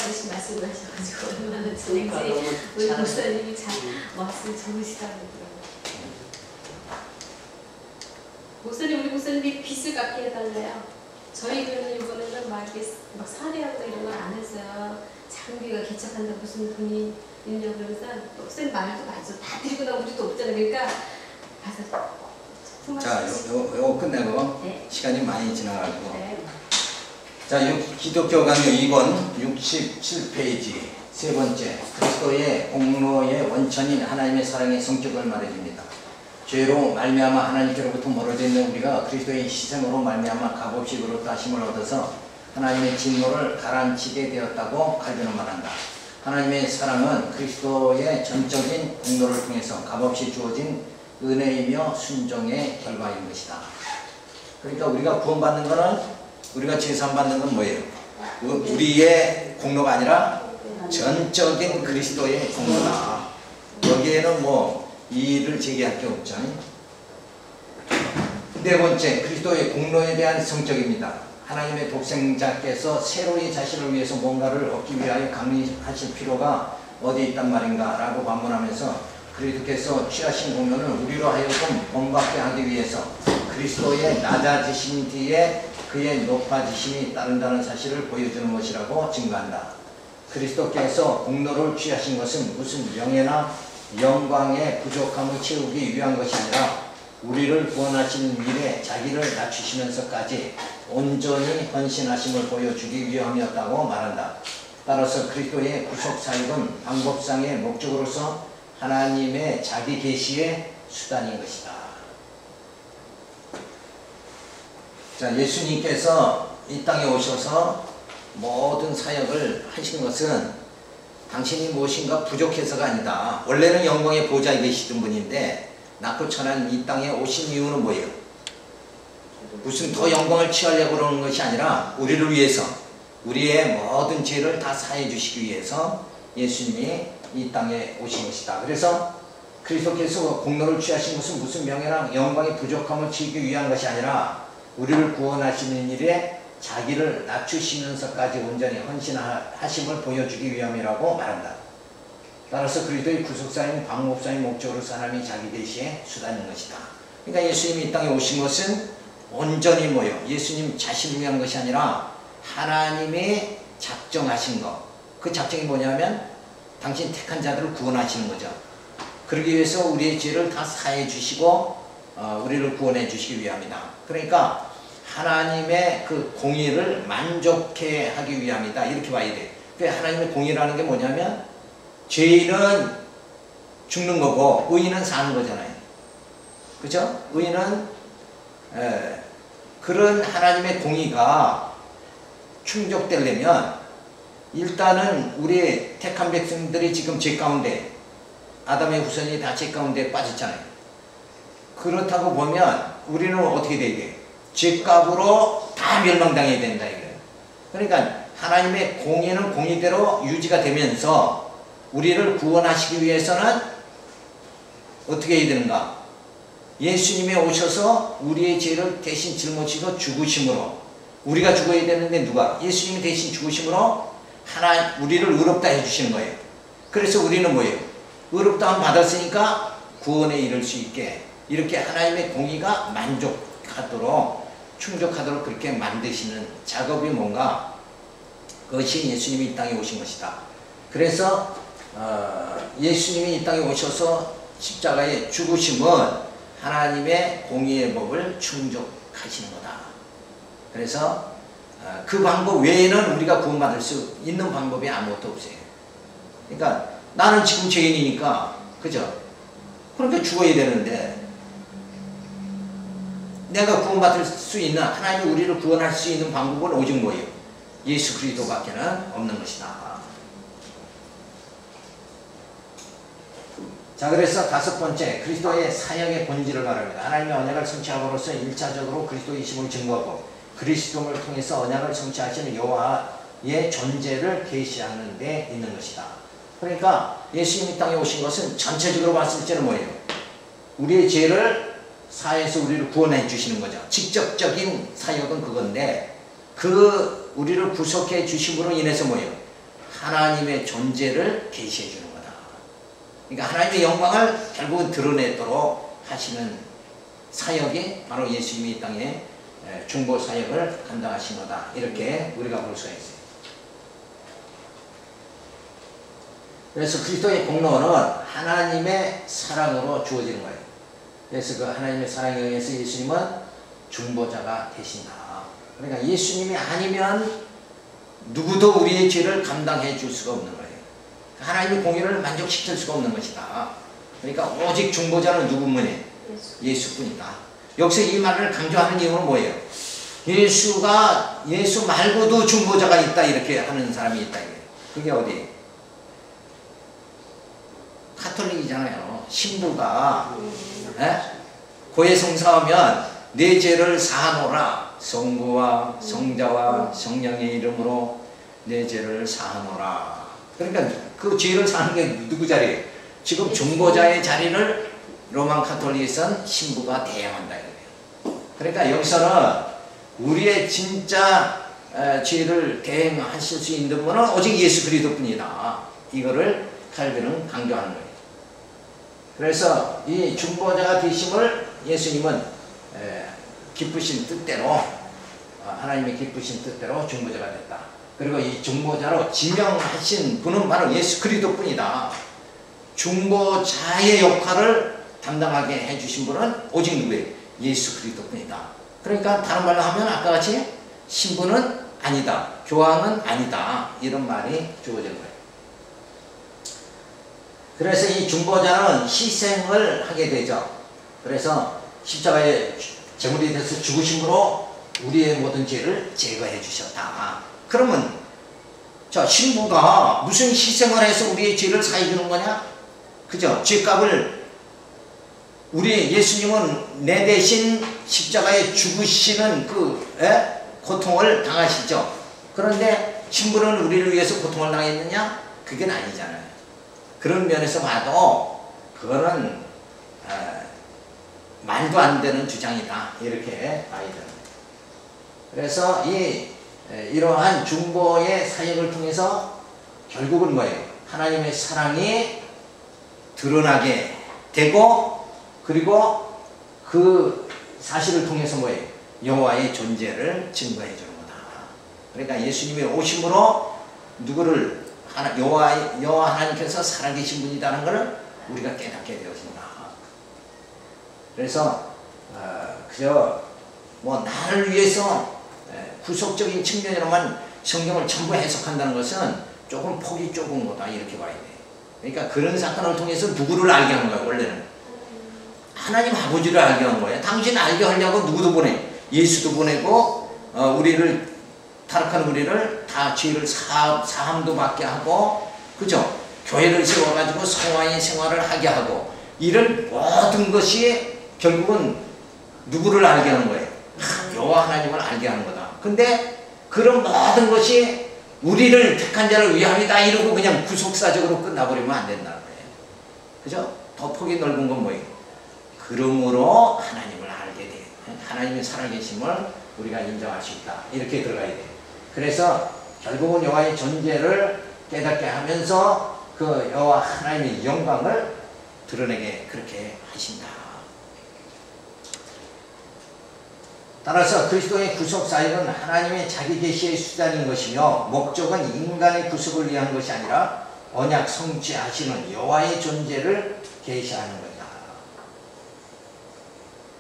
어르신 말씀하셔가지고 얼마나 좋은지 우리 목사님이 참 말씀 좋으시다고 그러더라고요. 목사님, 우리 목사님이 빚을 갚게 해달래요. 저희 교회는 이번에는 막 사례하고 이런 걸 안 했어요. 장비가 개척한다 무슨 돈이 있냐고 그러면서 목사님 말도 맞아. 다 드리고 나면 우리도 없잖아요. 그러니까 가서 자, 요거 끝내고 네. 시간이 많이 지나가지고 네. 자, 기독교 강요 2권 67페이지 세 번째, 그리스도의 공로의 원천인 하나님의 사랑의 성격을 말해줍니다. 죄로 말미암아 하나님께로부터 멀어져 있는 우리가 그리스도의 희생으로 말미암아 값없이 그렇다 힘을 얻어서 하나님의 진노를 가라앉히게 되었다고 칼빈은 말한다. 하나님의 사랑은 그리스도의 전적인 공로를 통해서 값없이 주어진 은혜이며 순종의 결과인 것이다. 그러니까 우리가 구원받는 것은, 우리가 제사받는 건 뭐예요? 우리의 공로가 아니라 전적인 그리스도의 공로다. 여기에는 뭐 이의를 제기할 게 없죠. 네 번째, 그리스도의 공로에 대한 성격입니다. 하나님의 독생자께서 새로이 자신을 위해서 뭔가를 얻기 위하여 강림하실 필요가 어디 있단 말인가 라고 반문하면서 그리스도께서 취하신 공로는 우리로 하여금 본받게 하기 위해서 그리스도의 낮아지신 뒤에 그의 높아지심이 따른다는 사실을 보여주는 것이라고 증거한다. 그리스도께서 공로를 취하신 것은 무슨 명예나 영광의 부족함을 채우기 위한 것이 아니라 우리를 구원하시는 일에 자기를 낮추시면서까지 온전히 헌신하심을 보여주기 위함이었다고 말한다. 따라서 그리스도의 구속사역은 방법상의 목적으로서 하나님의 자기 계시의 수단인 것이다. 자, 예수님께서 이 땅에 오셔서 모든 사역을 하신 것은 당신이 무엇인가 부족해서가 아니다. 원래는 영광의 보좌에 계시던 분인데 낳고 천한 이 땅에 오신 이유는 뭐예요? 무슨 더 영광을 취하려고 그러는 것이 아니라 우리를 위해서, 우리의 모든 죄를 다 사해 주시기 위해서 예수님이 이 땅에 오신 것이다. 그래서 그리스도께서 공로를 취하신 것은 무슨 명예나 영광의 부족함을 채우기 위한 것이 아니라 우리를 구원하시는 일에 자기를 낮추시면서까지 온전히 헌신하심을 보여주기 위함이라고 말한다. 따라서 그리스도의 구속사인 방법사인 목적으로서 하나님이 자기 계시의 수단인 것이다. 그러니까 예수님이 이 땅에 오신 것은 온전히 뭐요? 예수님 자신을 위한 것이 아니라 하나님이 작정하신 것. 그 작정이 뭐냐면 당신 택한 자들을 구원하시는 거죠. 그러기 위해서 우리의 죄를 다 사해 주시고 우리를 구원해 주시기 위함이다. 그러니까 하나님의 그 공의를 만족해 하기 위함이다. 이렇게 봐야 돼. 그 하나님의 공의라는 게 뭐냐면 죄인은 죽는 거고 의인은 사는 거잖아요. 그죠? 의인은 그런 하나님의 공의가 충족되려면 일단은 우리 택한 백성들이 지금 죄 가운데, 아담의 후손이 다 죄 가운데 빠졌잖아요. 그렇다고 보면 우리는 어떻게 돼야 돼? 죄값으로 다 멸망당해야 된다 이거예요. 그러니까 하나님의 공의는 공의대로 유지가 되면서 우리를 구원하시기 위해서는 어떻게 해야 되는가? 예수님이 오셔서 우리의 죄를 대신 짊어지고 죽으심으로, 우리가 죽어야 되는데 누가? 예수님이 대신 죽으심으로 우리를 의롭다 해주시는 거예요. 그래서 우리는 뭐예요? 의롭다함 받았으니까 구원에 이를 수 있게 이렇게 하나님의 공의가 만족하도록, 충족하도록 그렇게 만드시는 작업이 뭔가? 그것이 예수님이 이 땅에 오신 것이다. 그래서 예수님이 이 땅에 오셔서 십자가에 죽으심은 하나님의 공의의 법을 충족하시는 거다. 그래서 그 방법 외에는 우리가 구원받을 수 있는 방법이 아무것도 없어요. 그러니까 나는 지금 죄인이니까, 그죠? 그러니까 죽어야 되는데 내가 구원받을 수 있는, 하나님이 우리를 구원할 수 있는 방법은 오직 뭐예요? 예수 그리스도밖에는 없는 것이다. 자, 그래서 다섯 번째, 그리스도의 사역의 본질을 말합니다. 하나님의 언약을 성취함으로써 1차적으로 그리스도이심을 증거하고 그리스도를 통해서 언약을 성취하시는 여호와의 존재를 계시하는 데 있는 것이다. 그러니까 예수님이 땅에 오신 것은 전체적으로 봤을 때는 뭐예요? 우리의 죄를 사해서 우리를 구원해 주시는 거죠. 직접적인 사역은 그건데, 그 우리를 구속해 주심으로 인해서 뭐예요? 하나님의 존재를 계시해 주는 거다. 그러니까 하나님의 영광을 결국은 드러내도록 하시는 사역이 바로 예수님이 이 땅에 중보 사역을 감당하신 거다. 이렇게 우리가 볼 수가 있어요. 그래서 그리스도의 공로는 하나님의 사랑으로 주어지는 거예요. 그래서 그 하나님의 사랑에 의해서 예수님은 중보자가 되신다. 그러니까 예수님이 아니면 누구도 우리의 죄를 감당해 줄 수가 없는 거예요. 하나님의 공의를 만족시킬 수가 없는 것이다. 그러니까 오직 중보자는 누구뿐이에요? 예수뿐이다. 여기서 이 말을 강조하는 이유는 뭐예요? 예수 말고도 중보자가 있다 이렇게 하는 사람이 있다. 그게 어디예요? 카톨릭이잖아요. 신부가 고해 성사하면 내 죄를 사하노라. 성부와 성자와 성령의 이름으로 내 죄를 사하노라. 그러니까 그 죄를 사는 게 누구 자리예요? 지금 중보자의 자리를 로만 카톨릭에서는 신부가 대행한다 이거예요. 그러니까 여기서는 우리의 진짜 죄를 대행하실 수 있는 분은 오직 예수 그리스도뿐이다. 이거를 칼빈은 강조하는 거예요. 그래서 이 중보자가 되심을 예수님은 기쁘신 뜻대로 하나님의 기쁘신 뜻대로 중보자가 됐다. 그리고 이 중보자로 지명하신 분은 바로 예수 그리스도뿐이다. 중보자의 역할을 담당하게 해주신 분은 오직 누구예요? 예수 그리스도뿐이다. 그러니까 다른 말로 하면 아까 같이 신부는 아니다, 교황은 아니다 이런 말이 주어진 거예요. 그래서 이 중보자는 희생을 하게 되죠. 그래서 십자가에 제물이 돼서 죽으심으로 우리의 모든 죄를 제거해 주셨다. 그러면 자, 신부가 무슨 희생을 해서 우리의 죄를 사해 주는 거냐? 그죠? 죄값을 우리 예수님은 내 대신 십자가에 죽으시는 그 고통을 당하시죠. 그런데 신부는 우리를 위해서 고통을 당했느냐? 그게 아니잖아요. 그런 면에서 봐도 그거는 말도 안 되는 주장이다 이렇게 봐야 됩니다. 그래서 이러한 중보의 사역을 통해서 결국은 뭐예요? 하나님의 사랑이 드러나게 되고 그리고 그 사실을 통해서 뭐예요? 여호와의 존재를 증거해 주는 거다. 그러니까 예수님의 오심으로 누구를 여호와 하나님께서 살아계신 분이라는 것을 우리가 깨닫게 되었습니다. 그래서 그저 뭐 나를 위해서 구속적인 측면으로만 성경을 전부 해석한다는 것은 조금 폭이 좁은 거다 이렇게 봐야 돼. 그러니까 그런 사건을 통해서 누구를 알게 하는 거야 원래는? 하나님 아버지를 알게 하는 거야. 당신 알게 하려고 누구도 보내? 예수도 보내고 우리를 타락한 우리를 다 죄를 사함도 받게 하고 그죠? 교회를 세워가지고 성화의 생활을 하게 하고 이런 모든 것이 결국은 누구를 알게 하는 거예요? 여호와 하나님을 알게 하는 거다. 근데 그런 모든 것이 우리를 택한 자를 위함이다 이러고 그냥 구속사적으로 끝나버리면 안 된다는 거예요. 그죠? 더 폭이 넓은 건 뭐예요? 그러므로 하나님을 알게 돼. 하나님의 살아계심을 우리가 인정할 수 있다. 이렇게 들어가야 돼요. 그래서 결국은 여호와의 존재를 깨닫게 하면서 그 여호와 하나님의 영광을 드러내게 그렇게 하신다. 따라서 그리스도의 구속 사역은 하나님의 자기 계시의 수단인 것이며 목적은 인간의 구속을 위한 것이 아니라 언약 성취하시는 여호와의 존재를 계시하는 거다.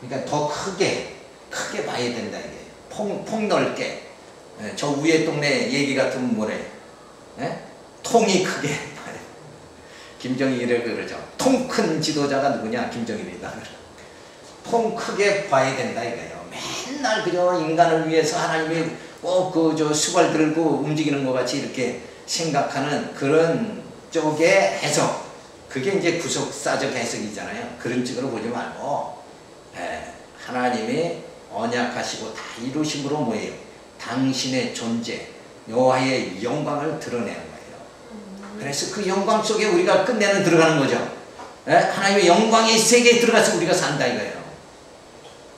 그러니까 더 크게 봐야 된다 이게. 폭넓게. 저 위에 동네 얘기 같으면 뭐래? 통이 크게. 김정일이 그러죠. 통 큰 지도자가 누구냐? 김정일이다. 통 크게 봐야 된다 이거예요. 맨날 그저 인간을 위해서 하나님이 꼭 그 수발 들고 움직이는 것 같이 이렇게 생각하는 그런 쪽의 해석. 그게 이제 구속사적 해석이잖아요. 그런 쪽으로 보지 말고 하나님이 언약하시고 다 이루심으로 뭐예요? 당신의 존재, 여호와의 영광을 드러내는 거예요. 그래서 그 영광 속에 우리가 끝내는 들어가는 거죠. 하나님의 영광의 세계에 들어가서 우리가 산다 이거예요.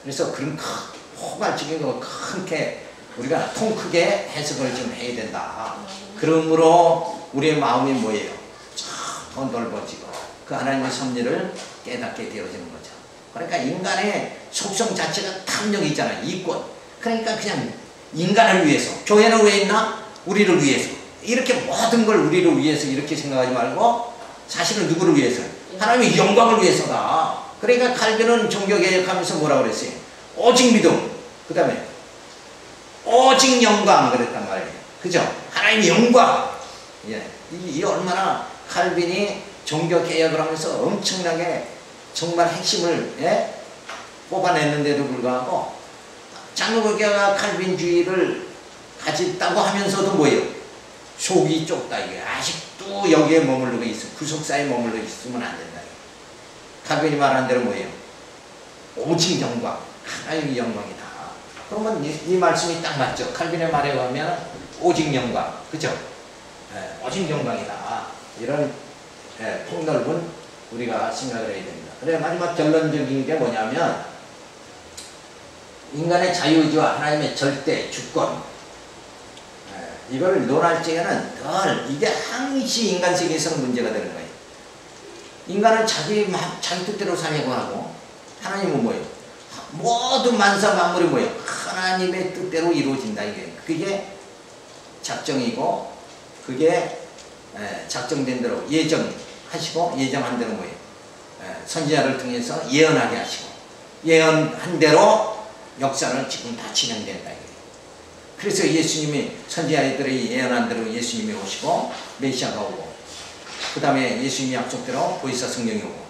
그래서 그런 포괄적인 거 크게 우리가 통 크게 해석을 좀 해야 된다. 그러므로 우리의 마음이 뭐예요? 더 넓어지고 그 하나님의 섭리를 깨닫게 되어지는 거죠. 그러니까 인간의 속성 자체가 탐욕이 있잖아요. 이권. 그러니까 그냥 인간을 위해서, 교회는 왜 있나? 우리를 위해서. 이렇게 모든 걸 우리를 위해서 이렇게 생각하지 말고 사실은 누구를 위해서? 하나님의 영광을 위해서다. 그러니까 칼빈은 종교개혁하면서 뭐라고 그랬어요? 오직 믿음, 그 다음에 오직 영광 그랬단 말이에요. 그죠? 하나님의 영광. 예. 이 얼마나 칼빈이 종교개혁을 하면서 엄청나게 정말 핵심을 뽑아냈는데도 불구하고 장로교회가 칼빈주의를 가졌다고 하면서도 뭐예요? 속이 좁다. 이게 아직도 여기에 머무르고 있어. 구속사에 머물러 있으면 안 된다. 칼빈이 말한 대로 뭐예요? 오직 영광, 하나님의 영광이다. 그러면 이 말씀이 딱 맞죠. 칼빈의 말에 의하면 오직 영광, 그죠? 오직 영광이다. 이런 폭넓은 우리가 생각을 해야 됩니다. 그래 마지막 결론적인 게 뭐냐면 인간의 자유의지와 하나님의 절대 주권, 이걸 논할 적에는 늘 이게 항시 인간 세계에서는 문제가 되는 거예요. 인간은 자기 뜻대로 살려고 하고 하나님은 뭐예요? 모든 만사 만물이 뭐예요? 하나님의 뜻대로 이루어진다. 그게 작정이고 그게 작정된 대로 예정하시고 예정한 대로 뭐예요? 선지자를 통해서 예언하게 하시고 예언한 대로 역사는 지금 다 진행된다. 그래서 예수님이 선지자들이 예언한 대로 예수님이 오시고 메시아가 오고 그 다음에 예수님이 약속대로 보혜사 성령이 오고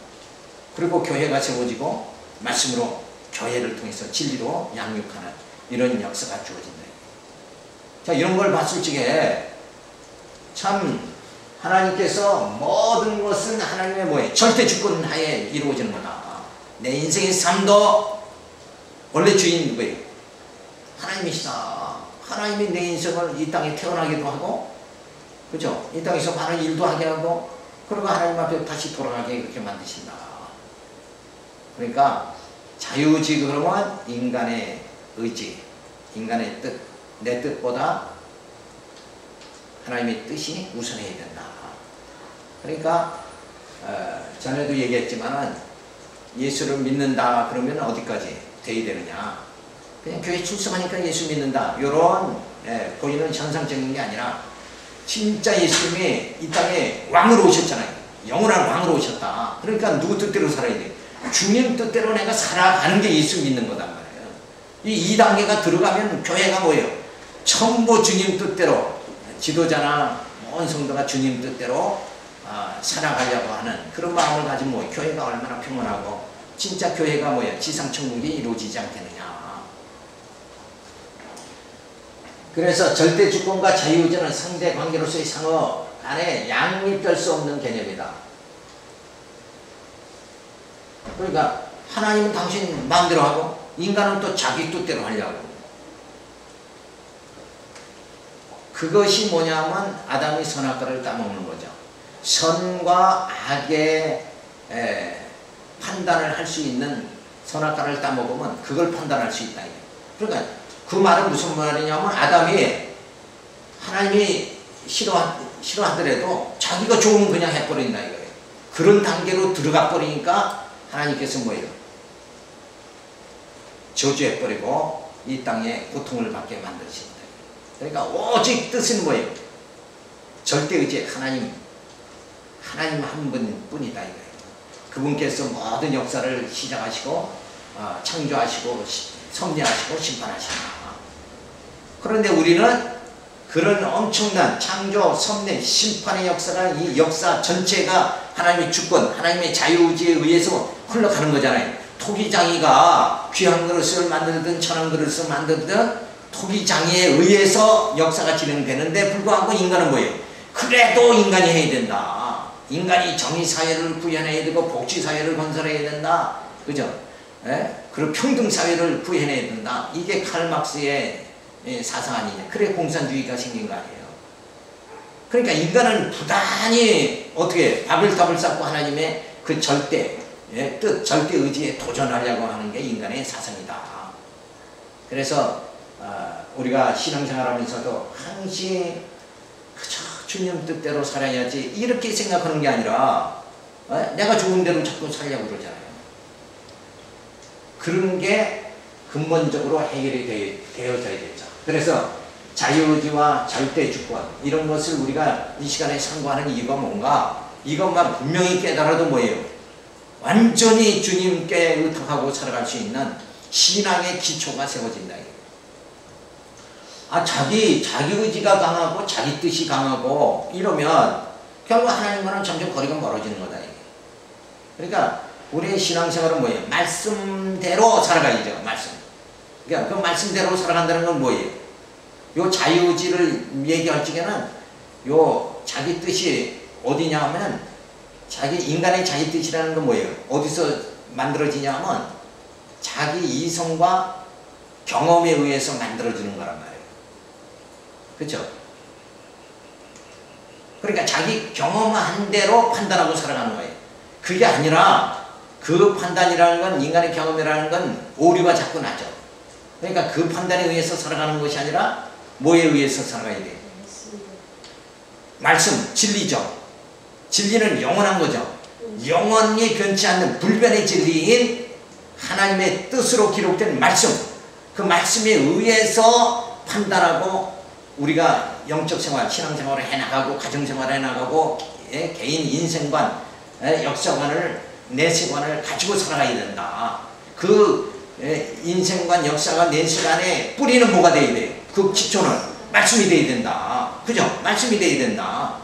그리고 교회가 세워지고 말씀으로 교회를 통해서 진리로 양육하는 이런 역사가 주어진다. 자, 이런 걸 봤을 적에 참 하나님께서 모든 것은 하나님의 뭐예요? 절대 주권 하에 이루어지는 거다. 내 인생의 삶도 원래 주인 누구예요? 하나님이시다. 하나님이 내 인생을 이 땅에 태어나기도 하고, 그죠? 이 땅에서 많은 일도 하게 하고, 그리고 하나님 앞에 다시 돌아가게 그렇게 만드신다. 그러니까 자유의지 그러면 인간의 의지, 인간의 뜻, 내 뜻보다 하나님의 뜻이 우선해야 된다. 그러니까 전에도 얘기했지만은 예수를 믿는다 그러면 어디까지 돼야 되느냐? 그냥 교회 출석하니까 예수 믿는다. 이런 보이는 현상적인 게 아니라 진짜 예수님이 이 땅에 왕으로 오셨잖아요. 영원한 왕으로 오셨다. 그러니까 누구 뜻대로 살아야 돼? 주님 뜻대로 내가 살아가는 게 예수 믿는 거단 말이에요. 이 2단계가 들어가면 교회가 뭐예요? 전부 주님 뜻대로 지도자나 온 성도가 주님 뜻대로 살아가려고 하는 그런 마음을 가지면 뭐 교회가 얼마나 평온하고 진짜 교회가 뭐예요? 지상천국이 이루어지지 않겠느냐. 그래서 절대주권과 자유의지는 상대관계로서의 상호 간에 양립될 수 없는 개념이다. 그러니까 하나님은 당신 마음대로 하고 인간은 또 자기 뜻대로 하려고. 그것이 뭐냐면 아담이 선악과를 따먹는 거죠. 선과 악의 판단을 할 수 있는 선악과를 따먹으면 그걸 판단할 수 있다. 그러니까 그 말은 무슨 말이냐면 아담이 하나님이 싫어하더라도 자기가 좋으면 그냥 해버린다 이거예요. 그런 단계로 들어가 버리니까 하나님께서 뭐예요? 저주해버리고 이 땅에 고통을 받게 만드신다. 그러니까 오직 뜻은 뭐예요? 절대의지 하나님 한 분뿐이다 이거예요. 그분께서 모든 역사를 시작하시고 창조하시고 섭리하시고 심판하신다. 그런데 우리는 그런 엄청난 창조, 섭리, 심판의 역사가 이 역사 전체가 하나님의 주권, 하나님의 자유의지에 의해서 흘러가는 거잖아요. 토기장이가 귀한 그릇을 만들든 천한 그릇을 만들든 토기장이에 의해서 역사가 진행되는데 불구하고 인간은 뭐예요? 그래도 인간이 해야 된다. 인간이 정의사회를 구현해야 되고 복지사회를 건설해야 된다. 그죠? 그리고 평등사회를 구현해야 된다. 이게 칼막스의 사상 아니냐. 그래 공산주의가 생긴 거 아니에요. 그러니까 인간은 부단히 어떻게 바벨탑을 쌓고 하나님의 그 절대 뜻, 절대 의지에 도전하려고 하는 게 인간의 사상이다. 그래서 우리가 신앙생활하면서도 항시 그저 주님 뜻대로 살아야지 이렇게 생각하는 게 아니라 내가 좋은 대로 자꾸 살려고 그러잖아요. 그런 게 근본적으로 해결이 되어져야 되죠. 그래서 자유의지와 절대주권 이런 것을 우리가 이 시간에 상고하는 이유가 뭔가, 이것만 분명히 깨달아도 뭐예요? 완전히 주님께 의탁하고 살아갈 수 있는 신앙의 기초가 세워진다. 자기 의지가 강하고 자기 뜻이 강하고 이러면 결국 하나님과는 점점 거리가 멀어지는 거다. 그러니까 우리의 신앙생활은 뭐예요? 말씀대로 살아가야죠. 그러니까 그 말씀대로 살아간다는 건 뭐예요? 요 자유의지를 얘기할 적에는 요 자기 뜻이 어디냐 하면 인간의 자기 뜻이라는 건 뭐예요? 어디서 만들어지냐 하면 자기 이성과 경험에 의해서 만들어지는 거란 말이에요. 그렇죠? 그러니까 자기 경험한 대로 판단하고 살아가는 거예요. 그게 아니라 그 판단이라는 건, 인간의 경험이라는 건 오류가 자꾸 나죠. 그러니까 그 판단에 의해서 살아가는 것이 아니라 뭐에 의해서 살아가야 돼요? 말씀, 진리죠. 진리는 영원한 거죠. 영원히 변치 않는 불변의 진리인 하나님의 뜻으로 기록된 말씀, 그 말씀에 의해서 판단하고 우리가 영적 생활, 신앙생활을 해나가고 가정생활을 해나가고 개인 인생관, 역사관을, 내세관을 가지고 살아가야 된다. 그 인생관, 역사관, 내세관의 뿌리는 뭐가 돼야 돼요? 그 기초는 말씀이 돼야 된다. 그죠? 말씀이 돼야 된다.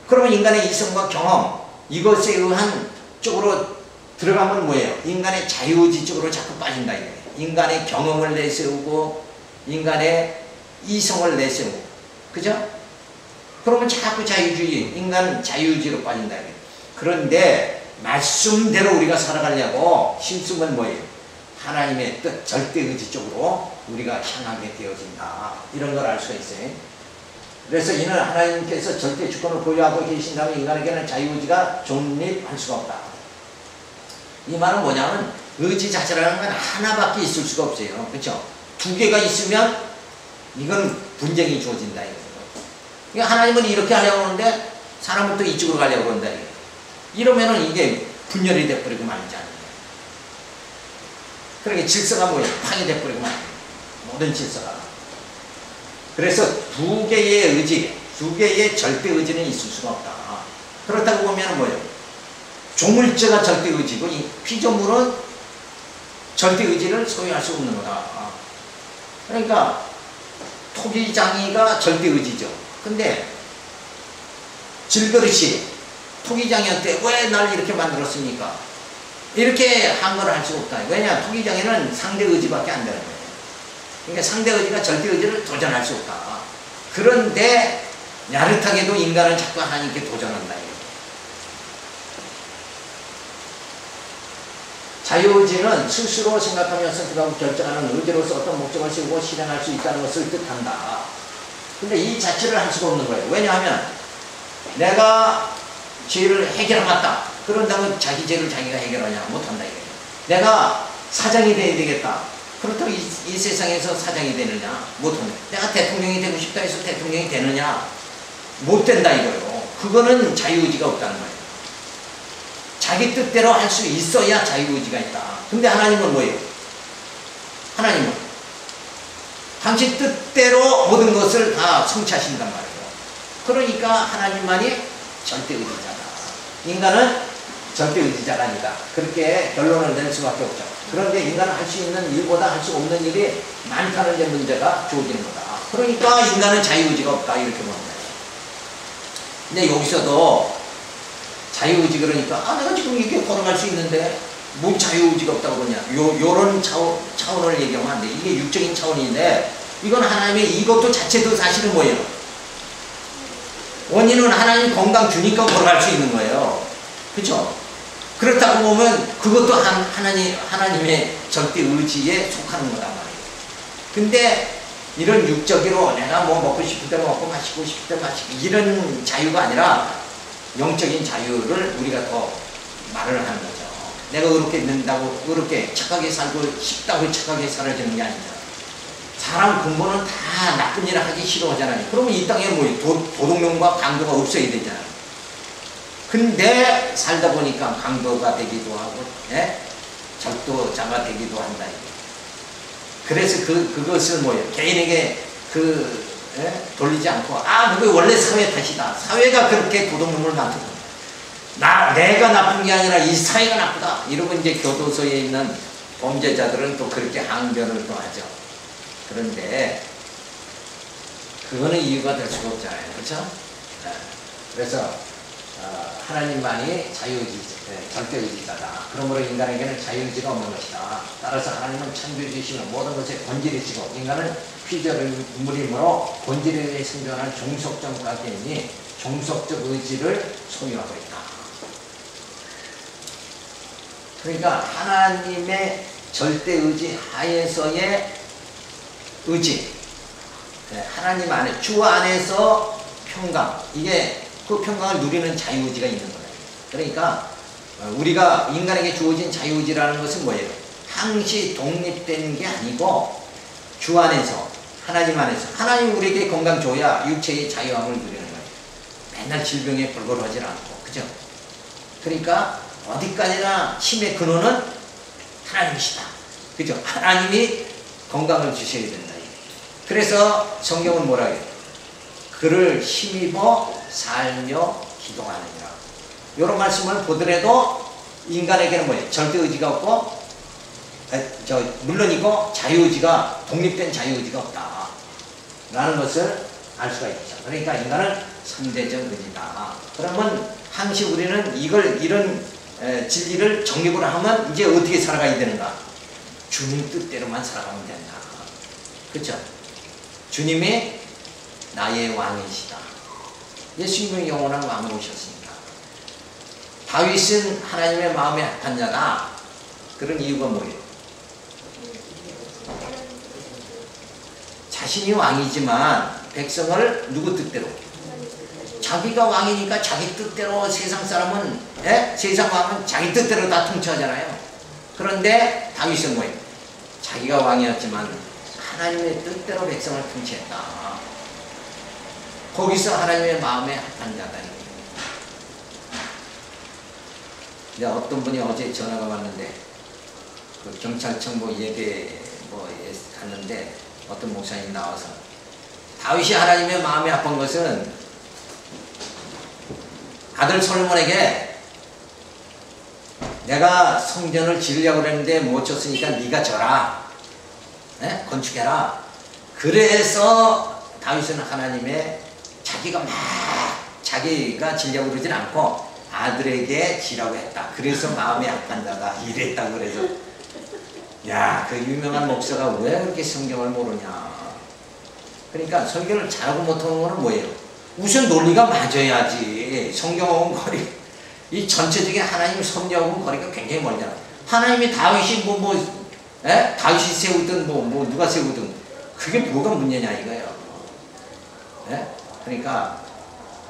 그러면 인간의 이성과 경험, 이것에 의한 쪽으로 들어가면 뭐예요? 인간의 자유의지 쪽으로 자꾸 빠진다. 인간의 경험을 내세우고 인간의 이성을 내세우고, 그죠? 그러면 자꾸 자유주의, 인간 자유의지로 빠진다. 그런데 말씀대로 우리가 살아가려고 힘쓰면 뭐예요? 하나님의 뜻, 절대의지 쪽으로 우리가 향하게 되어진다. 이런 걸 알 수가 있어요. 그래서 이는 하나님께서 절대 주권을 보유하고 계신다면 인간에게는 자유의지가 존립할 수가 없다. 이 말은 뭐냐면 의지 자체라는 건 하나밖에 있을 수가 없어요. 그렇죠? 두 개가 있으면 이건 분쟁이 주어진다. 그러니까 하나님은 이렇게 하려고 하는데 사람은 또 이쪽으로 가려고 한다. 이러면은 이게 분열이 돼버리고 말이지 않아요. 그러니까 질서가 뭐예요? 파괴돼버리고 말이에요. 모든 질서가. 그래서 두 개의 의지, 두 개의 절대 의지는 있을 수가 없다. 그렇다고 보면 뭐예요? 조물주가 절대 의지고 이 피조물은 절대 의지를 소유할 수 없는 거다. 그러니까 토기장이가 절대 의지죠. 근데 질그릇이 토기장이한테 왜 날 이렇게 만들었습니까? 이렇게 한 걸 할 수가 없다. 왜냐? 토기장에는 상대 의지밖에 안 되는 거예요. 그러니까 상대 의지가 절대 의지를 도전할 수 없다. 그런데 야릇하게도 인간은 자꾸 하나님께 도전한다. 자유의지는 스스로 생각하며 선택하고 결정하는 의지로서 어떤 목적을 세우고 실행할 수 있다는 것을 뜻한다. 근데 이 자체를 할 수가 없는 거예요. 왜냐하면 내가 죄를 해결해봤다. 그런다면 자기 죄를 자기가 해결하냐? 못한다. 이거예요. 내가 사장이 돼야 되겠다. 그렇다고 이 세상에서 사장이 되느냐? 못한다. 내가 대통령이 되고 싶다 해서 대통령이 되느냐? 못 된다 이거예요. 그거는 자유의지가 없다는 거예요. 자기 뜻대로 할 수 있어야 자유의지가 있다. 근데 하나님은 뭐예요? 하나님은 당신 뜻대로 모든 것을 다 성취하신단 말이에요. 그러니까 하나님만이 절대의지자다. 인간은 절대의지자가 아니다. 그렇게 결론을 낼 수밖에 없죠. 그런데 인간은 할 수 있는 일보다 할 수 없는 일이 많다는 데 문제가 주어지는 거다. 그러니까 인간은 자유의지가 없다. 이렇게 보는 거예요. 근데 여기서도 자유의지 그러니까 내가 지금 이렇게 걸어갈 수 있는데 뭘 자유의지가 없다고 그러냐. 요런 차원을 얘기하면 안 돼. 이게 육적인 차원인데 이건 하나님의 이것도 자체도 사실은 뭐예요? 원인은 하나님 건강 주니까 걸어갈 수 있는 거예요. 그렇죠? 그렇다고 보면 그것도 하나님의 절대 의지에 속하는 거단 말이에요. 근데 이런 육적으로 내가 뭐 먹고 싶을 때 먹고 마시고 싶을 때 마시고 이런 자유가 아니라 영적인 자유를 우리가 더 말을 하는 거죠. 내가 의롭게 된다고 의롭게 착하게 살고 싶다고 착하게 살아지는 게 아니라 사람 근본은 다 나쁜 일을 하기 싫어하잖아요. 그러면 이 땅에 뭐 도덕론과 강도가 없어야 되잖아요. 근데 살다 보니까 강도가 되기도 하고, 예? 적도자가 되기도 한다. 그래서 그것을 뭐예요? 개인에게 예? 돌리지 않고, 그게 원래 사회 탓이다. 사회가 그렇게 도덕론을 만들고, 내가 나쁜 게 아니라 이 사회가 나쁘다. 이러고 이제 교도소에 있는 범죄자들은 또 그렇게 항변을 또 하죠. 그런데 그거는 이유가 될 수가 없잖아요. 그렇죠? 그래서 하나님만이 절대의지자다. 그러므로 인간에게는 자유의지가 없는 것이다. 따라서 하나님은 창조주시며 모든 것에 본질이시고 인간은 피조물이므로 본질에 생존한 종속적 관계이니 종속적 의지를 소유하고 있다. 그러니까 하나님의 절대의지 하에서의 의지, 하나님 안에, 주 안에서 평강, 이게 그 평강을 누리는 자유의지가 있는 거예요. 그러니까 우리가 인간에게 주어진 자유의지라는 것은 뭐예요? 항시 독립된 게 아니고 주 안에서, 하나님 안에서, 하나님 우리에게 건강 줘야 육체의 자유함을 누리는 거예요. 맨날 질병에 골골하지 않고, 그죠? 그러니까 어디까지나 힘의 근원은 하나님이시다. 그죠? 하나님이 건강을 주셔야 된다. 그래서 성경은 뭐라 해요? 그를 힘입어 살며 기도하느니라. 이런 말씀을 보더라도 인간에게는 뭐예요? 절대의지가 없고, 물론이고 자유의지가, 독립된 자유의지가 없다. 라는 것을 알 수가 있죠. 그러니까 인간은 상대적 의지다. 그러면 항시 우리는 이런 진리를 정립을 하면 이제 어떻게 살아가야 되는가? 주님 뜻대로만 살아가면 된다. 그렇죠? 주님이 나의 왕이시다. 예수님은 영원한 왕으로 오셨습니다. 다윗은 하나님의 마음에 합한 자다. 그런 이유가 뭐예요? 자신이 왕이지만 백성을 누구 뜻대로? 자기가 왕이니까 자기 뜻대로. 세상 사람은, 세상 왕은 자기 뜻대로 다 통치하잖아요. 그런데 다윗은 뭐예요? 자기가 왕이었지만 하나님의 뜻대로 백성을 통치했다. 거기서 하나님의 마음에 합한 자다. 어떤 분이 어제 전화가 왔는데, 그 경찰청 갔는데 어떤 목사님이 나와서 다윗이 하나님의 마음에 합한 것은 아들 솔로몬에게 내가 성전을 지으려고 그랬는데 못 쳤으니까 네가 져라. 건축해라. 그래서 다윗은 하나님의 자기가 지려고 그러진 않고 아들에게 지라고 했다. 그래서 마음에 합한 자다. 이랬다고 그래서, 그 유명한 목사가 왜 그렇게 성경을 모르냐. 그러니까 성경을 잘하고 못하는 거는 뭐예요? 우선 논리가 맞아야지. 성경하고는 이 전체적인 하나님 섭리하고는 거리가 굉장히 멀잖아. 하나님이 다윗이 다윗이 세우든 누가 세우든 그게 뭐가 문제냐 이거예요. 그러니까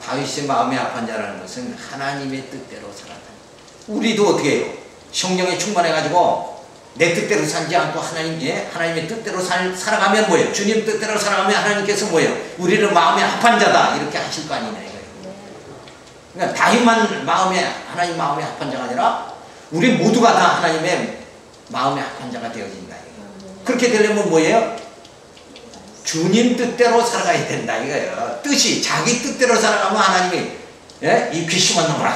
다윗의 마음에 합한 자라는 것은 하나님의 뜻대로 살았다. 우리도 어떻게 해요? 성령에 충만해가지고 내 뜻대로 살지 않고 하나님의 뜻대로 살아가면 뭐예요? 주님 뜻대로 살아가면 하나님께서 뭐예요? 우리를 마음에 합한 자다 이렇게 하실 거 아니냐 이거예요. 그러니까 다윗만 하나님 마음에 합한 자가 아니라 우리 모두가 다 하나님의 마음에 합한 자가 되어진다. 그렇게 되려면 뭐예요? 주님 뜻대로 살아가야 된다 이거예요. 자기 뜻대로 살아가면 하나님이 이 귀심한 놈아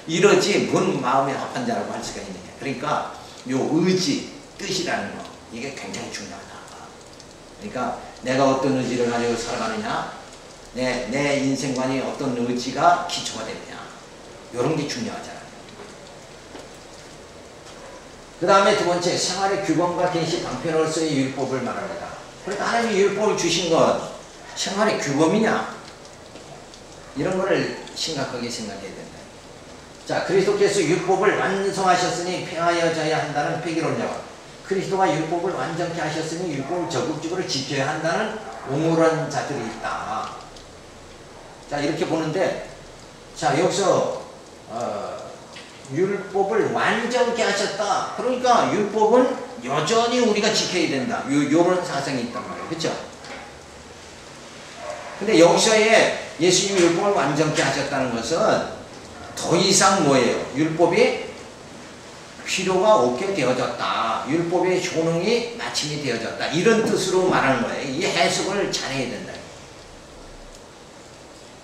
이러지 뭔 마음에 합한 자라고 할 수가 있느냐. 그러니까 요 의지, 뜻이라는 거 이게 굉장히 중요하다. 그러니까 내가 어떤 의지를 가지고 살아가느냐, 내 인생관이 어떤 의지가 기초가 되느냐, 이런 게 중요하잖아요. 그 다음에 두 번째, 생활의 규범과 계시 방편으로서의 율법을 말합니다. 그러니까 하나님이 율법을 주신 것 생활의 규범이냐, 이런 거를 심각하게 생각해야 된다. 자, 그리스도께서 율법을 완성하셨으니 폐하여져야 한다는 폐기론자와 그리스도가 율법을 완전케 하셨으니 율법을 적극적으로 지켜야 한다는 옹호한 자들이 있다. 자, 이렇게 보는데, 자, 여기서 율법을 완전케 하셨다. 그러니까 율법은 여전히 우리가 지켜야 된다. 요런 사상이 있단 말이에요. 그렇죠? 근데 여기서의 예수님이 율법을 완전케 하셨다는 것은 더 이상 뭐예요? 율법이 필요가 없게 되어졌다. 율법의 효능이 마침이 되어졌다. 이런 뜻으로 말하는 거예요. 이 해석을 잘해야 된다.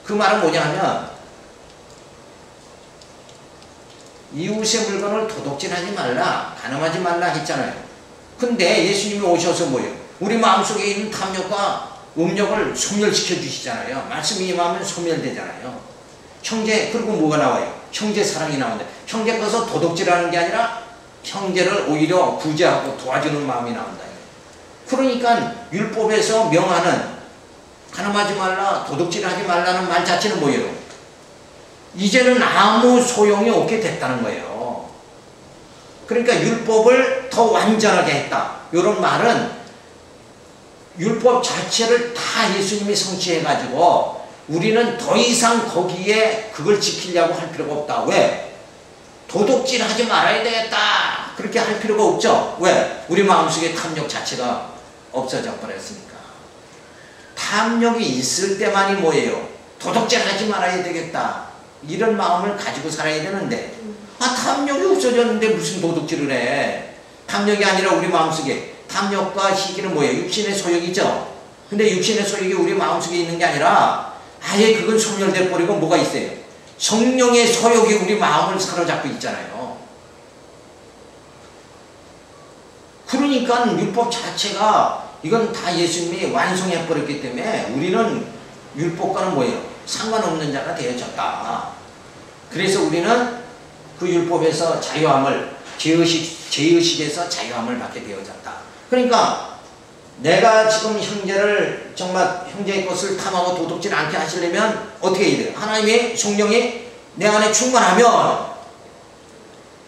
그 말은 뭐냐 하면 이웃의 물건을 도둑질하지 말라, 간음하지 말라 했잖아요. 근데 예수님이 오셔서 뭐예요? 우리 마음속에 있는 탐욕과 음욕을 소멸시켜 주시잖아요. 말씀이 임하면 소멸되잖아요. 형제, 그리고 뭐가 나와요? 형제 사랑이 나온다. 형제 것을 도둑질하는 게 아니라 형제를 오히려 구제하고 도와주는 마음이 나온다. 그러니까 율법에서 명하는 간음하지 말라, 도둑질하지 말라는 말 자체는 뭐예요? 이제는 아무 소용이 없게 됐다는 거예요. 그러니까 율법을 더 완전하게 했다. 이런 말은 율법 자체를 다 예수님이 성취해가지고 우리는 더 이상 거기에 그걸 지키려고 할 필요가 없다. 왜? 도둑질 하지 말아야 되겠다. 그렇게 할 필요가 없죠. 왜? 우리 마음속에 탐욕 자체가 없어져 버렸으니까. 탐욕이 있을 때만이 뭐예요? 도둑질 하지 말아야 되겠다. 이런 마음을 가지고 살아야 되는데, 탐욕이 없어졌는데 무슨 도둑질을 해? 탐욕이 아니라 우리 마음속에, 탐욕과 시기는 뭐예요? 육신의 소욕이죠. 근데 육신의 소욕이 우리 마음속에 있는 게 아니라 아예 그건 소멸돼 버리고 뭐가 있어요? 성령의 소욕이 우리 마음을 사로잡고 있잖아요. 그러니까 율법 자체가 이건 다 예수님이 완성해 버렸기 때문에 우리는 율법과는 뭐예요? 상관없는 자가 되어졌다. 그래서 우리는 그 율법에서 자유함을, 죄의식에서 자유함을 받게 되어졌다. 그러니까 내가 지금 형제를 정말 형제의 것을 탐하고 도둑질 않게 하시려면 어떻게 해야 돼요? 하나님의 성령이 내 안에 충만하면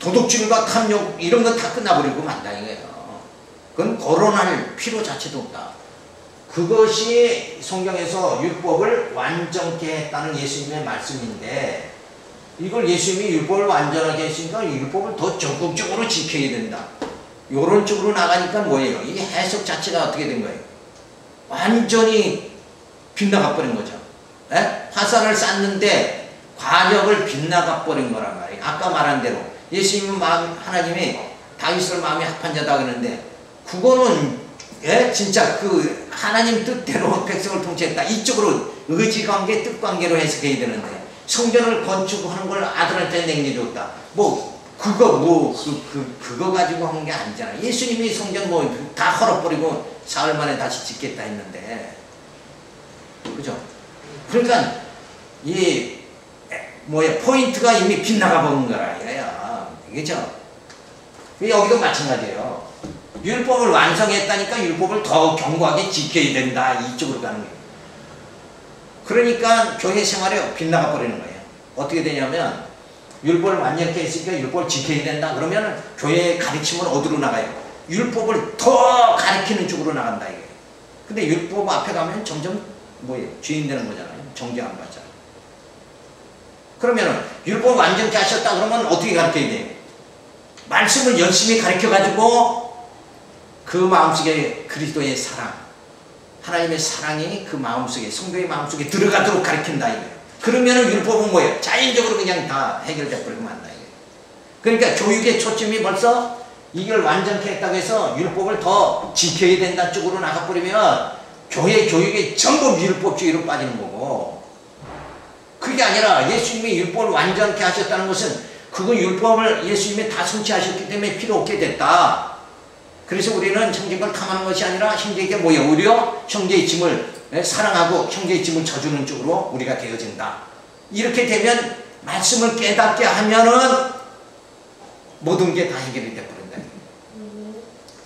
도둑질과 탐욕 이런 건 다 끝나버리고 만다 이거예요. 그건 거론할 필요 자체도 없다. 그것이 성경에서 율법을 완전케 했다는 예수님의 말씀인데, 이걸 예수님이 율법을 완전하게 했으니까 율법을 더 적극적으로 지켜야 된다. 요런 쪽으로 나가니까 뭐예요? 이 해석 자체가 어떻게 된 거예요? 완전히 빗나가 버린 거죠. 에? 화살을 쐈는데 관역을 빗나가 버린 거란 말이에요. 아까 말한 대로 예수님은 하나님이 다윗을 마음에 합한 자다 그러는데, 그거는 진짜 그 하나님 뜻대로 백성을 통치했다. 이쪽으로 의지관계, 뜻관계로 해석해야 되는데, 성전을 건축하는 걸 아들한테 남겨줬다. 그거 가지고 한 게 아니잖아. 예수님이 성전 다 헐어버리고 사흘 만에 다시 짓겠다 했는데, 그죠? 그러니까 포인트가 이미 빗나가 버린 거라 이거야. 그죠? 여기도 마찬가지예요. 율법을 완성했다니까 율법을 더 견고하게 지켜야 된다. 이쪽으로 가는 거예요. 그러니까 교회 생활에 빗나가 버리는 거예요. 어떻게 되냐면 율법을 완전케 했으니까 율법을 지켜야 된다. 그러면 교회의 가르침은 어디로 나가요? 율법을 더 가르치는 쪽으로 나간다 이게. 근데 율법 앞에 가면 점점 죄인 되는 거잖아요. 정죄 안 받잖아요. 그러면 율법 완전케 하셨다 그러면 어떻게 가르쳐야 돼요? 말씀을 열심히 가르쳐가지고 그 마음속에 그리스도의 사랑, 하나님의 사랑이 그 마음속에, 성도의 마음속에 들어가도록 가르친다 이거예요. 그러면은 율법은 뭐예요? 자연적으로 그냥 다 해결돼 버리고 만다 이거예요. 그러니까 교육의 초점이 벌써 이걸 완전케 했다고 해서 율법을 더 지켜야 된다 쪽으로 나가버리면 교회 교육이 전부 율법주의로 빠지는 거고, 그게 아니라 예수님이 율법을 완전케 하셨다는 것은 그건 율법을 예수님이 다 성취하셨기 때문에 필요 없게 됐다. 그래서 우리는 형제 걸 탐하는 것이 아니라 형제에게 오히려 형제의 짐을 사랑하고 형제의 짐을 져주는 쪽으로 우리가 되어진다. 이렇게 되면 말씀을 깨닫게 하면은 모든 게 다 해결이 되어버린다.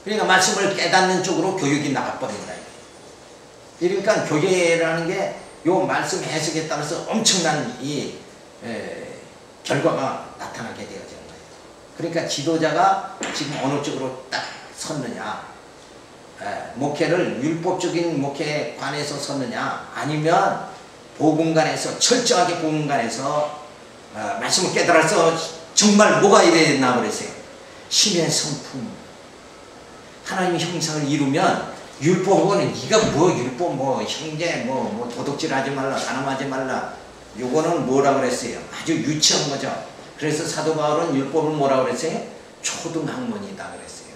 그러니까 말씀을 깨닫는 쪽으로 교육이 나가버린다. 그러니까 교회라는 게 요 말씀 해석에 따라서 엄청난 결과가 나타나게 되어지는 거예요. 그러니까 지도자가 지금 어느 쪽으로 딱 섰느냐, 목회를 율법적인 목회에 관해서 섰느냐, 아니면 복음관에서 철저하게 복음관에서 말씀을 깨달아서 정말 뭐가 이래야 되나 그랬어요. 신의 성품, 하나님의 형상을 이루면 율법은 네가 뭐 율법 뭐 형제 뭐 도둑질하지 말라 가늠하지 말라 요거는 뭐라 그랬어요? 아주 유치한 거죠. 그래서 사도 바울은 율법을 뭐라 그랬어요? 초등학문이다 그랬어요.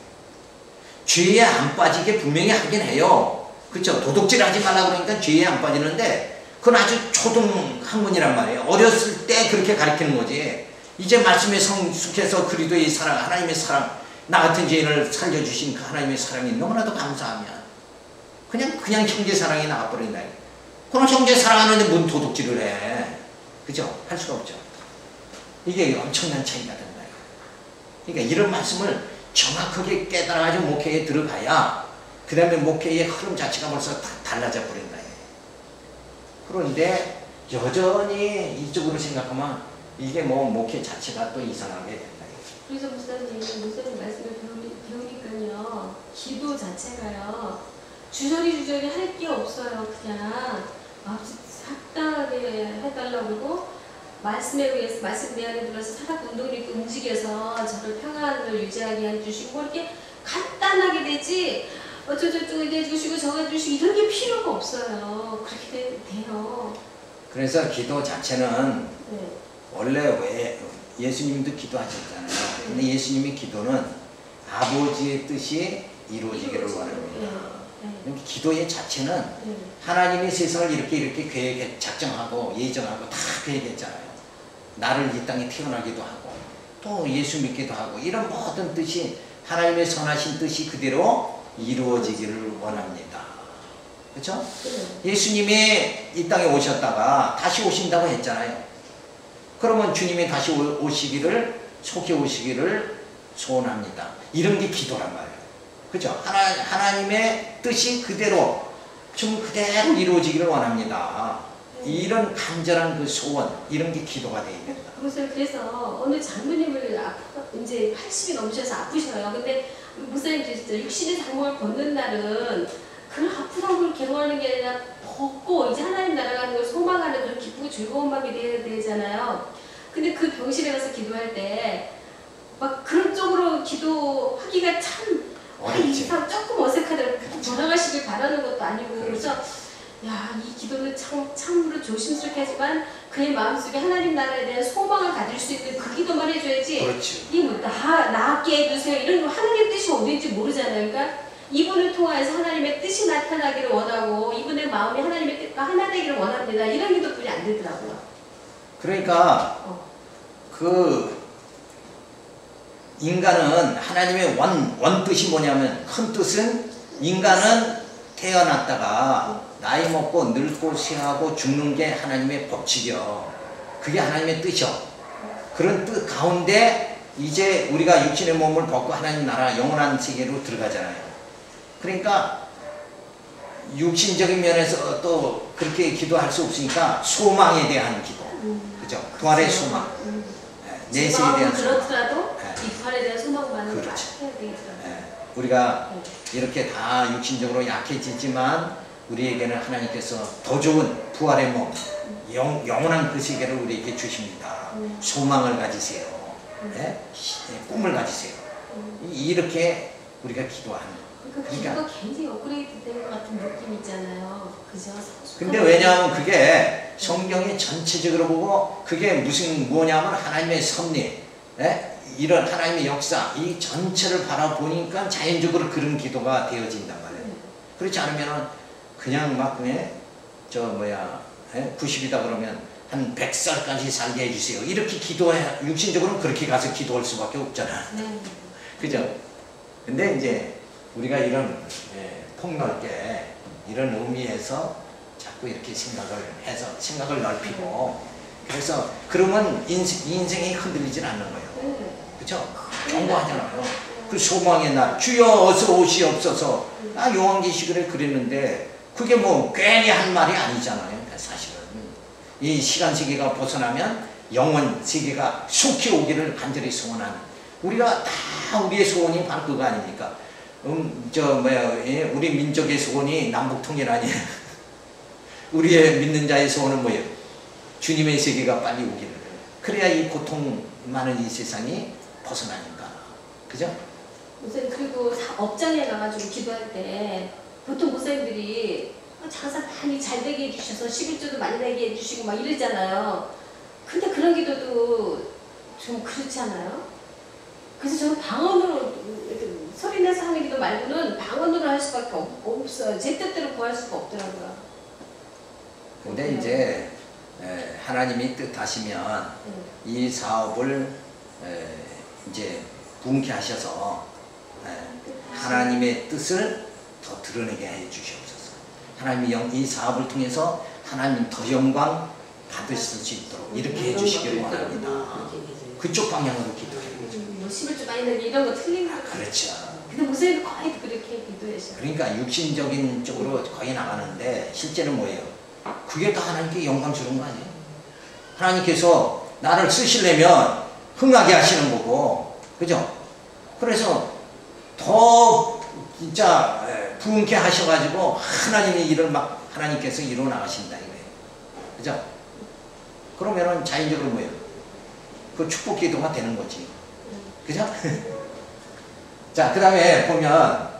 죄에 안 빠지게 분명히 하긴 해요. 그렇죠? 도둑질하지 말라 그러니까 죄에 안 빠지는데 그건 아주 초등학문이란 말이에요. 어렸을 때 그렇게 가르치는 거지. 이제 말씀에 성숙해서 그리스도의 사랑, 하나님의 사랑, 나 같은 죄인을 살려주신 그 하나님의 사랑이 너무나도 감사하면 그냥 형제 사랑이 나와버린다. 그럼 형제 사랑하는데 뭔 도둑질을 해. 그죠? 할 수가 없죠. 이게 엄청난 차이가 된다. 그러니까 이런 말씀을 정확하게 깨달아가지고 목회에 들어가야 그 다음에 목회의 흐름 자체가 벌써 다 달라져 버린다. 그런데 여전히 이쪽으로 생각하면 이게 뭐 목회 자체가 또 이상하게 된다. 그래서 목사님 말씀을 배우니까요. 기도 자체가요. 주저리 할 게 없어요. 그냥 합당하게 해달라고 그러고 말씀에 의해서 말씀 내 안에 들어서 사각 운동을 입고 움직여서 저를 평안을 유지하게 해주시고 이렇게 간단하게 되지 어쩌고저쩌고 해주시고 저거 해주시고 이런 게 필요가 없어요. 그렇게 돼요. 그래서 기도 자체는 네. 원래 왜 예수님도 기도하셨잖아요. 근데 예수님의 기도는 아버지의 뜻이 이루어지기를 원합니다. 네. 기도의 자체는 하나님이 세상을 이렇게 작정하고 예정하고 다 계획했잖아요. 나를 이 땅에 태어나기도 하고 또 예수 믿기도 하고 이런 모든 뜻이 하나님의 선하신 뜻이 그대로 이루어지기를 원합니다. 그렇죠? 예수님이 이 땅에 오셨다가 다시 오신다고 했잖아요. 그러면 주님이 다시 오시기를 속히 오시기를 소원합니다. 이런 게 기도란 말이에요. 그죠? 하나님의 뜻이 그대로 이루어지기를 원합니다. 이런 간절한 그 소원, 이런 게 기도가 되어야 된다. 그래서 어느 장모님을 이제 80이 넘으셔서 아프셔요. 근데 목사님도 육신의 장목을 벗는 날은 그 아프다고 걸 괴로워하는 게 아니라 벗고 이제 하나님 나라 가는 걸 소망하는 그런 기쁘고 즐거운 마음이 돼야 되잖아요. 근데 그 병실에 가서 기도할 때 막 그런 쪽으로 기도하기가 참 어렵지. 조금 어색하더라고요. 돌아가시길 바라는 것도 아니고. 그래서 야, 이 기도는 참으로 조심스럽게 하지만 그의 마음속에 하나님 나라에 대한 소망을 가질 수 있는 그 기도만 해줘야지. 그렇지. 이게 뭐 낫게 해주세요 이런 거 하나님의 뜻이 어딘지 모르잖아요. 그러니까 이분을 통해서 하나님의 뜻이 나타나기를 원하고 이분의 마음이 하나님의 뜻과 하나 되기를 원합니다. 이런 기도뿐이 안 되더라고요. 그러니까 그 인간은 하나님의 원뜻이 뭐냐면 큰 뜻은 인간은 태어났다가 나이 먹고 늙고 쇠하고 죽는 게 하나님의 법칙이요. 그게 하나님의 뜻이요. 그런 뜻 가운데 이제 우리가 육신의 몸을 벗고 하나님 나라 영원한 세계로 들어가잖아요. 그러니까 육신적인 면에서 또 그렇게 기도할 수 없으니까 소망에 대한 기도. 그죠? 부활의 소망. 내세에 대한 그렇더라도 소망. 이 부활에 대한 소망만은 그렇죠. 해야 되겠더라고요. 우리가 이렇게 다 육신적으로 약해지지만 우리에게는 하나님께서 더 좋은 부활의 몸, 영원한 그 세계를 우리에게 주십니다. 소망을 가지세요. 꿈을 가지세요. 이렇게 우리가 기도하는 거예요. 그러니까 굉장히 업그레이드 된 것 같은 느낌 있잖아요. 그죠? 근데 왜냐하면 그게 성경이 전체적으로 보고 그게 뭐냐면 하나님의 섭리, 이런 하나님의 역사, 이 전체를 바라보니까 자연적으로 그런 기도가 되어진단 말이에요. 그렇지 않으면 그냥 막 90이다 그러면 한 100살까지 살게 해주세요. 이렇게 기도해, 육신적으로는 그렇게 가서 기도할 수밖에 없잖아. 그죠? 근데 이제 우리가 이런 폭넓게 이런 의미에서 자꾸 이렇게 생각을 넓히고 그래서 그러면 인생이 흔들리진 않는 거예요. 그죠? 경고하잖아요. 그 소망의 날 주여 어서 오시옵소서. 요한계시록에 그랬는데 그게 뭐 괜히 한 말이 아니잖아요. 사실은 이 시간 세계가 벗어나면 영원 세계가 속히 오기를 간절히 소원하는 우리가 다 우리의 소원이 바로 그거 아닙니까? 우리 민족의 소원이 남북통일 아니에요. 우리의 믿는 자의 소원은 뭐예요? 주님의 세계가 빨리 오기를. 그래야 이 고통 많은 이 세상이 벗어나니까. 그죠? 목사님 그리고 업장에 가가지고 기도할 때 보통 목사님들이 장사 많이 잘 되게 해주셔서 11조도 많이 되게 해주시고 막 이러잖아요. 근데 그런 기도도 좀 그렇지 않아요? 그래서 저는 방언으로 소리내서 하는 기도 말고는 방언으로 할 수밖에 없어요. 제 뜻대로 구할 수가 없더라고요. 근데 이제 하나님이 뜻하시면 이 사업을 이제 부흥케 하셔서 하나님의 뜻을 더 드러내게 해 주시옵소서. 하나님이 이 사업을 통해서 하나님 더 영광 받으실 수 있도록 이렇게 해 주시기를 원합니다. 그쪽 방향으로 기도해요. 뭐 11조 많이 되게 이런 거 틀린 거. 그렇죠. 근데 목사님 거의 그렇게 기도하셔요. 그러니까 육신적인 쪽으로 거의 나가는데 실제는 뭐예요? 그게 다 하나님께 영광 주는 거 아니에요? 하나님께서 나를 쓰시려면 흥하게 하시는 거고, 그죠? 그래서 더 진짜 부흥케 하셔가지고 하나님의 일을 막 하나님께서 이루어 나가신다 이거예요. 그죠? 그러면은 자연적으로 뭐예요? 그 축복 기도가 되는 거지. 그죠? 자, 그 다음에 보면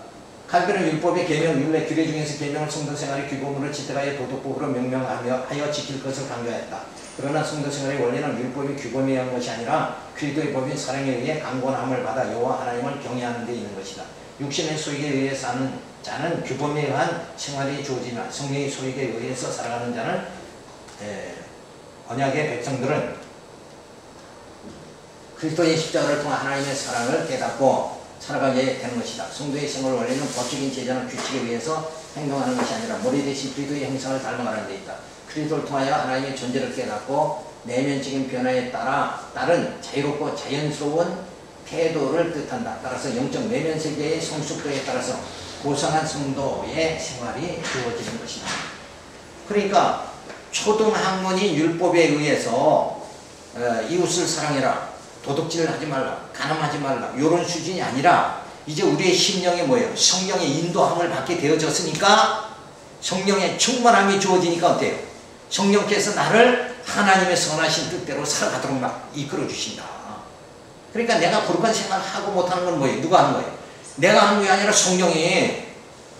칼빈은 율법의 계명, 율례, 규례 중에서 계명을 성도생활의 규범으로 지태하여 도덕법으로 명명하여 지킬 것을 강조했다. 그러나 성도생활의 원리는 율법이 규범에 의한 것이 아니라 그리스도의 법인 사랑에 의해 강권함을 받아 여호와 하나님을 경외하는 데 있는 것이다. 육신의 소욕에 의해 사는 자는 규범에 의한 생활이 주어지나 성령의 소욕에 의해서 살아가는 자는 언약의 백성들은 그리스도의 십자가를 통한 하나님의 사랑을 깨닫고 살아가게 되는 것이다. 성도의 생활 원리는 법적인 제자나 규칙에 의해서 행동하는 것이 아니라 머리 대신 그리스도의 형상을 닮아가는 데 있다. 그리스도를 통하여 하나님의 존재를 깨닫고 내면적인 변화에 따른 자유롭고 자연스러운 태도를 뜻한다. 따라서 영적 내면 세계의 성숙도에 따라서 고상한 성도의 생활이 주어지는 것이다. 그러니까 초등학문이 율법에 의해서 이웃을 사랑해라, 도둑질을 하지 말라, 간음하지 말라 이런 수준이 아니라 이제 우리의 심령이 뭐예요? 성령의 인도함을 받게 되어졌으니까 성령의 충만함이 주어지니까 어때요? 성령께서 나를 하나님의 선하신 뜻대로 살아가도록 막 이끌어 주신다. 그러니까 내가 거룩한 생활을 하고 못하는 건 뭐예요? 누가 하는 거예요? 내가 하는 게 아니라 성령이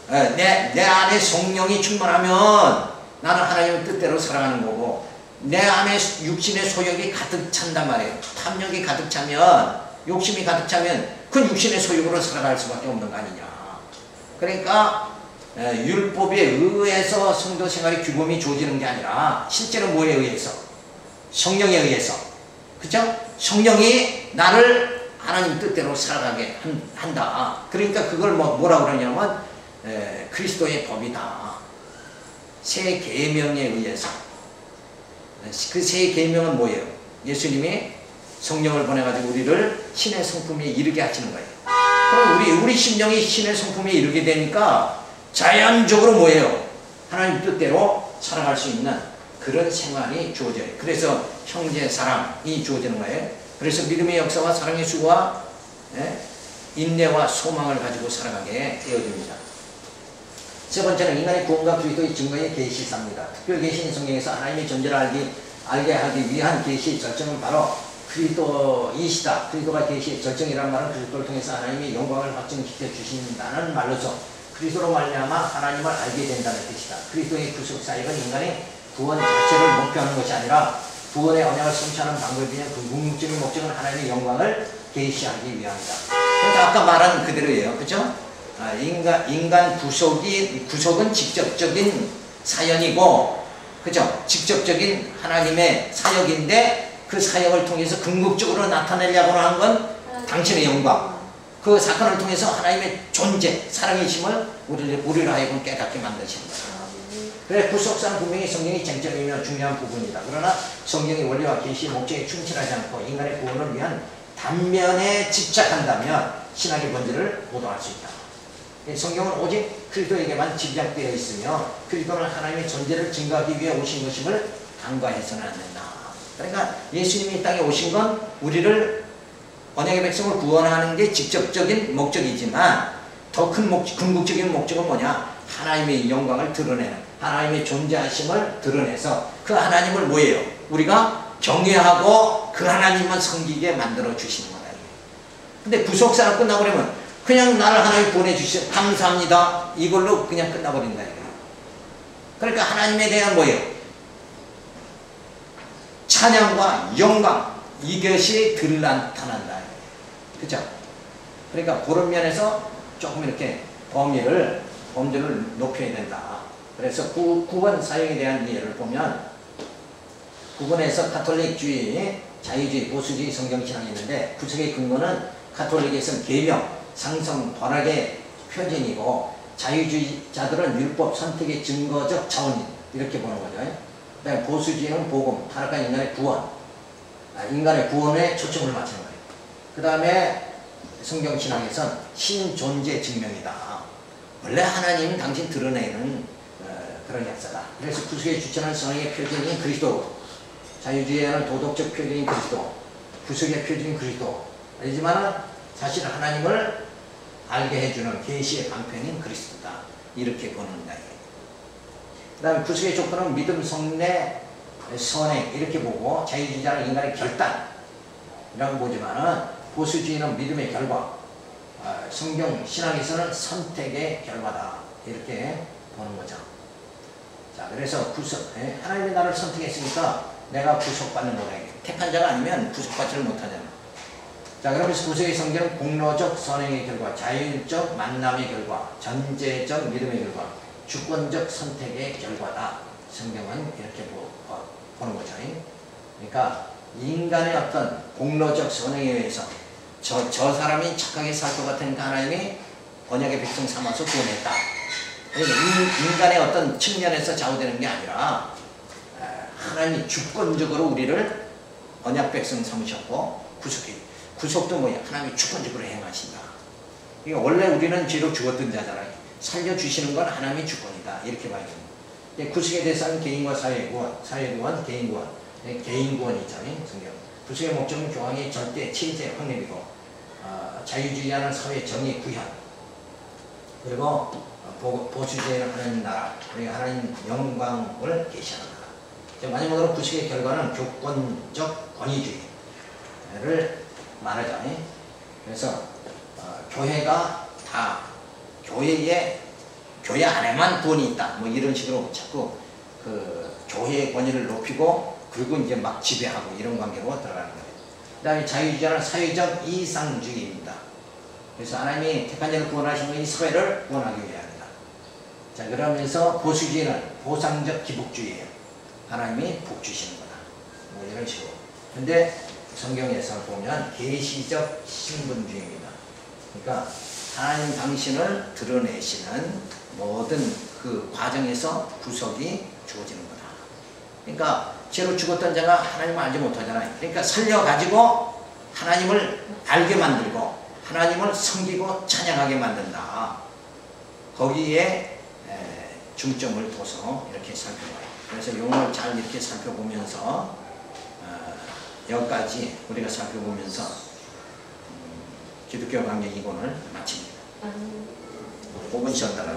내 안에 성령이 충만하면 나는 하나님의 뜻대로 살아가는 거고 내 안에 육신의 소욕이 가득 찬단 말이에요. 탐욕이 가득 차면 욕심이 가득 차면 그 육신의 소욕으로 살아갈 수밖에 없는 거 아니냐. 그러니까 율법에 의해서 성도 생활의 규범이 주어지는 게 아니라 실제로 뭐에 의해서? 성령에 의해서. 그죠? 성령이 나를 하나님 뜻대로 살아가게 한다. 그러니까 그걸 뭐라고 그러냐면 그리스도의 법이다. 새 계명에 의해서. 그 새 계명은 뭐예요? 예수님이 성령을 보내가지고 우리를 신의 성품에 이르게 하시는 거예요. 그럼 우리 심령이 신의 성품에 이르게 되니까 자연적으로 뭐예요? 하나님 뜻대로 살아갈 수 있는 그런 생활이 주어져요. 그래서 형제 사랑이 주어지는 거예요. 그래서 믿음의 역사와 사랑의 수고와 인내와 소망을 가지고 살아가게 되어집니다. 세 번째는 인간의 구원과 그리스도의 증거의 계시사입니다. 특별 계시인 성경에서 하나님의 존재를 알게 하기 위한 계시의 절정은 바로 그리스도이시다. 그리스도가 계시의 절정이란 말은 그리스도를 통해서 하나님의 영광을 확증시켜 주신다는 말로서 그리스도로 말미암아 하나님을 알게 된다는 뜻이다. 그리스도의 구속 사역은 인간의 구원 자체를 목표하는 것이 아니라 구원의 언약을 성취하는 방법이냐 그 궁극적인 목적은 하나님의 영광을 계시하기 위함이다. 그러니까 아까 말한 그대로예요. 그죠? 인간 구속은 직접적인 사연이고, 그죠? 직접적인 하나님의 사역인데 그 사역을 통해서 궁극적으로 나타내려고 하는 건 당신의 영광. 그 사건을 통해서 하나님의 존재, 사랑이심을 우리를 하여금 깨닫게 만드시는 거예요. 그래 구속사는 분명히 성경의 쟁점이며 중요한 부분이다. 그러나 성경의 원리와 계시의 목적에 충실하지 않고 인간의 구원을 위한 단면에 집착한다면 신학의 본질을 모독할 수 있다. 성경은 오직 그리스도에게만 집약되어 있으며 그리스도는 하나님의 존재를 증거하기 위해 오신 것임을 간과해서는 안 된다. 그러니까 예수님이 이 땅에 오신 건 우리를 언약의 백성을 구원하는 게 직접적인 목적이지만 더 큰 궁극적인 목적은 뭐냐? 하나님의 영광을 드러내는 하나님의 존재하심을 드러내서 그 하나님을 뭐예요? 우리가 경외하고 그 하나님만 섬기게 만들어 주시는 거다. 근데 구속사가 끝나고 그러면 그냥 나를 하나님 보내주셔 감사합니다 이걸로 그냥 끝나버린다 이거예요. 그러니까 하나님에 대한 뭐예요? 찬양과 영광 이것이 덜 나타난다. 그죠? 그러니까 그런 면에서 조금 이렇게 범죄를 높여야 된다. 그래서 9번 사역에 대한 이해를 보면 9번에서 가톨릭주의, 자유주의, 보수주의 성경신앙이 있는데 구속의 근거는 가톨릭에서는 계명, 상성, 번학의 표현이고 자유주의자들은 율법 선택의 증거적 자원인 이렇게 보는 거죠. 그다음에 보수주의는 복음, 타락한 인간의 구원, 인간의 구원에 초점을 맞추는 거예요. 그 다음에 성경신앙에서는 신존재 증명이다. 원래 하나님은 당신 드러내는 그런 역사다. 그래서 구속의 주체는 선행의 표준인 그리스도, 자유주의에는 도덕적 표준인 그리스도, 구속의 표준인 그리스도. 하지만 사실 하나님을 알게 해주는 계시의 방편인 그리스도다. 이렇게 보는 거예요. 그 다음에 구속의 조건은 믿음, 성례, 선행 이렇게 보고 자유주의자는 인간의 결단이라고 보지만은 보수주의는 믿음의 결과, 성경 신앙에서는 선택의 결과다. 이렇게 보는 거죠. 자, 그래서 하나님이 나를 선택했으니까 내가 구속받는 거다. 택한 자가 아니면 구속받지를 못하잖아. 자, 그러면서 구속의 성경은 공로적 선행의 결과, 자율적 만남의 결과, 전제적 믿음의 결과, 주권적 선택의 결과다. 성경은 이렇게 보는 거죠. 그러니까 인간의 어떤 공로적 선행에 의해서 저 사람이 착하게 살 것 같으니까 하나님이 언약의 백성 삼아서 구원했다. 그러니까 인간의 어떤 측면에서 좌우되는 게 아니라 하나님이 주권적으로 우리를 언약 백성 삼으셨고 구속도 뭐야? 하나님이 주권적으로 행하신다. 그러니까 원래 우리는 죄로 죽었던 자잖아요. 살려주시는 건 하나님의 주권이다. 이렇게 봐야 됩니다. 구속의 대상은 개인과 사회구원, 사회구원, 개인구원. 개인구원이죠. 성경. 구속의 목적은 교황의 절대 체제 확립이고 자유주의자는 사회 정의 구현, 그리고 보수주의는 하나님 나라, 그리고 하나님 영광을 계시하는 나라. 마지막으로 구속의 결과는 교권적 권위주의를 말하죠. 그래서 교회가 다 교회 안에만 돈이 있다. 뭐 이런 식으로 자꾸 그 교회의 권위를 높이고 그리고 이제 막 지배하고 이런 관계로 들어가는 거예요. 그 다음에 자유주의자는 사회적 이상주의입니다. 그래서 하나님이 택한 자를 구원하신 건 이 사회를 구원하기 위함이다. 자, 그러면서 보수주의는 보상적 기복주의예요. 하나님이 복 주시는 거다. 뭐 이런 식으로. 근데 성경에서 보면 계시적 신분주의입니다. 그러니까 하나님 당신을 드러내시는 모든 그 과정에서 구속이 주어지는 거다. 그러니까 죄로 죽었던 자가 하나님을 알지 못하잖아요. 그러니까 살려가지고 하나님을 알게 만들고 하나님을 섬기고 찬양하게 만든다. 거기에 중점을 둬서 이렇게 살펴봐요. 그래서 용어를 잘 이렇게 살펴보면서 여기까지 우리가 살펴보면서 기독교 강의 2권을 마칩니다. 5분 쉬었다가